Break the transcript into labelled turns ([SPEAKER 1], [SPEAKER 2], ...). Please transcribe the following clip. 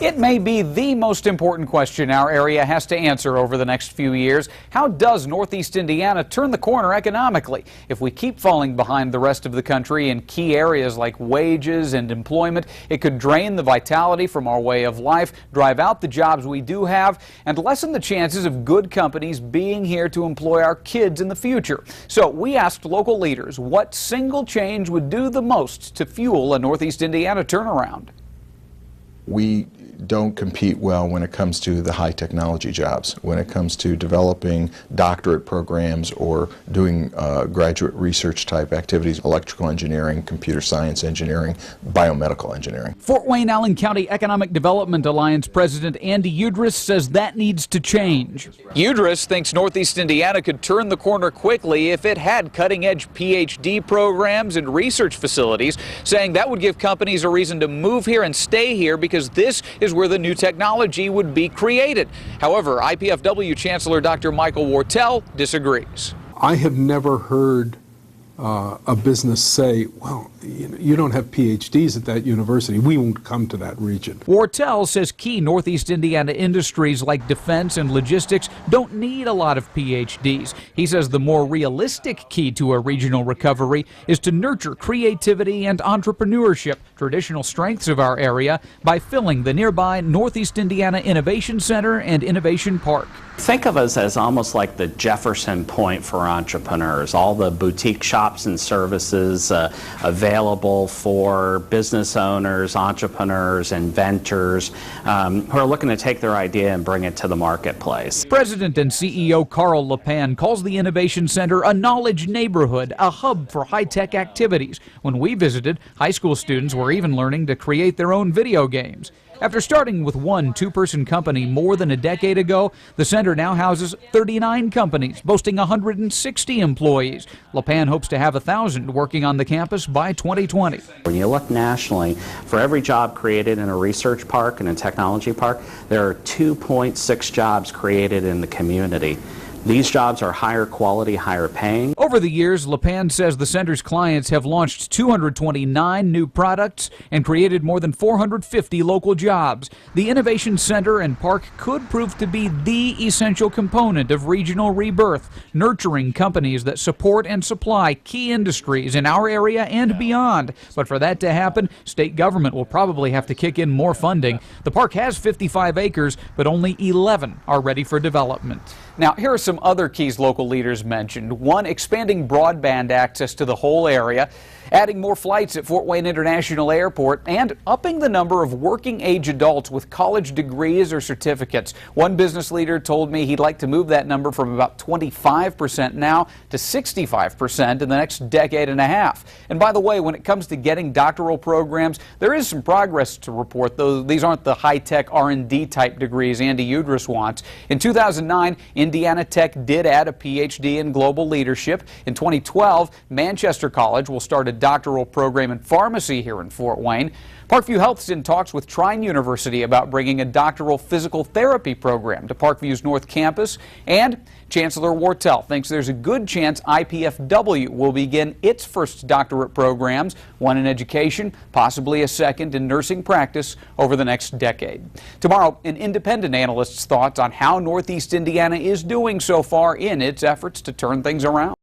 [SPEAKER 1] It may be the most important question our area has to answer over the next few years. How does Northeast Indiana turn the corner economically? If we keep falling behind the rest of the country in key areas like wages and employment, it could drain the vitality from our way of life, drive out the jobs we do have, and lessen the chances of good companies being here to employ our kids in the future. So we asked local leaders what single change would do the most to fuel a Northeast Indiana turnaround.
[SPEAKER 2] We don't compete well when it comes to the high technology jobs, when it comes to developing doctorate programs or doing graduate research type activities, electrical engineering, computer science engineering, biomedical engineering.
[SPEAKER 1] Fort Wayne-Allen County Economic Development Alliance President Andy Udris says that needs to change. Udris thinks Northeast Indiana could turn the corner quickly if it had cutting-edge PhD programs and research facilities, saying that would give companies a reason to move here and stay here because this is where the new technology would be created. However, IPFW Chancellor Dr. Michael Wartell disagrees.
[SPEAKER 3] I have never heard a business say, well, you don't have PhDs at that university. We won't come to that region.
[SPEAKER 1] Wartell says key Northeast Indiana industries like defense and logistics don't need a lot of PhDs. He says the more realistic key to a regional recovery is to nurture creativity and entrepreneurship, traditional strengths of our area, by filling the nearby Northeast Indiana Innovation Center and Innovation Park.
[SPEAKER 4] Think of us as almost like the Jefferson Point for entrepreneurs, all the boutique shops and services available for business owners, entrepreneurs, inventors who are looking to take their idea and bring it to the marketplace.
[SPEAKER 1] President and CEO Carl LePan calls the Innovation Center a knowledge neighborhood, a hub for high-tech activities. When we visited, high school students were even learning to create their own video games. After starting with one two-person company more than a decade ago, the center now houses 39 companies, boasting 160 employees. LePan hopes to have 1,000 working on the campus by 2020.
[SPEAKER 4] When you look nationally, for every job created in a research park and a technology park, there are 2.6 jobs created in the community. These jobs are higher quality, higher paying.
[SPEAKER 1] Over the years, LePan says the center's clients have launched 229 new products and created more than 450 local jobs. The Innovation Center and Park could prove to be the essential component of regional rebirth, nurturing companies that support and supply key industries in our area and beyond. But for that to happen, state government will probably have to kick in more funding. The park has 55 acres, but only 11 are ready for development. Now, here are some other keys local leaders mentioned. One, expanding broadband access to the whole area, adding more flights at Fort Wayne International Airport, and upping the number of working-age adults with college degrees or certificates. One business leader told me he'd like to move that number from about 25% now to 65% in the next decade and a half. And by the way, when it comes to getting doctoral programs, there is some progress to report, though these aren't the high-tech R&D type degrees Andy Udris wants. In 2009, Indiana Tech did add a PhD in global leadership. In 2012, Manchester College will start a doctoral program in pharmacy here in Fort Wayne. Parkview Health's in talks with Trine University about bringing a doctoral physical therapy program to Parkview's North Campus. And Chancellor Wartell thinks there's a good chance IPFW will begin its first doctorate programs, one in education, possibly a second in nursing practice over the next decade. Tomorrow, an independent analyst's thoughts on how Northeast Indiana is doing so far in its efforts to turn things around.